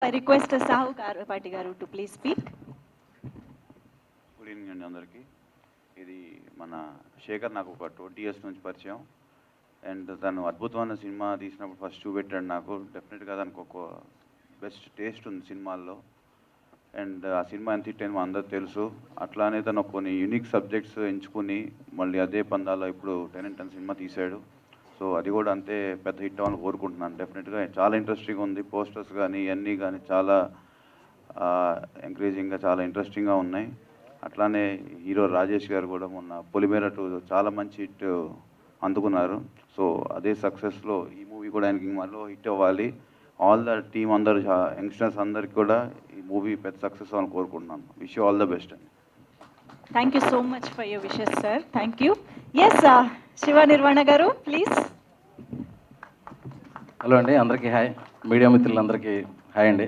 I request Sahu Karvapati garu to please speak. Good evening అండి అందరికీ. ఇది మన శేఖర్ నాకు ఒక 20 years నుంచి పరిచయం. అండ్ తను అద్భుతమైన సినిమా తీసినప్పుడు ఫస్ట్ చూపెట్టాడు నాకు. డెఫినెట్గా దానికి ఒక బెస్ట్ టేస్ట్ ఉంది సినిమాల్లో. అండ్ ఆ సినిమా ఎంత హిట్ అయిందో అందరూ తెలుసు. అట్లానే తను కొన్ని యూనిక్ సబ్జెక్ట్స్ ఎంచుకుని మళ్ళీ అదే పందాలో ఇప్పుడు టెనెంట్ అనే సినిమా తీశాడు. సో అది కూడా అంతే పెద్ద హిట్ అవ్వాలని కోరుకుంటున్నాను. డెఫినెట్గా చాలా ఇంట్రెస్టింగ్గా ఉంది. పోస్టర్స్ కానీ ఇవన్నీ కానీ చాలా ఎంకరేజింగ్గా చాలా ఇంట్రెస్టింగ్గా ఉన్నాయి. అట్లానే హీరో రాజేష్ గారు కూడా మొన్న పొలిమేర 2 చాలా మంచి హిట్ అందుకున్నారు. సో అదే సక్సెస్లో ఈ మూవీ కూడా ఆయనకి మళ్ళీ హిట్ అవ్వాలి. ఆల్ ద టీమ్ అందరు యంగ్స్టర్స్ అందరికి కూడా ఈ మూవీ పెద్ద సక్సెస్ అవ్వాలని కోరుకుంటున్నాను. Wish you all the best అండి. Thank you so much for your wishes, sir. Thank you. Yes, Shiva Nirvana garu, please. Hello అండి, అందరికీ హాయ్. మీడియా మిత్రులందరికీ హాయ్ అండి.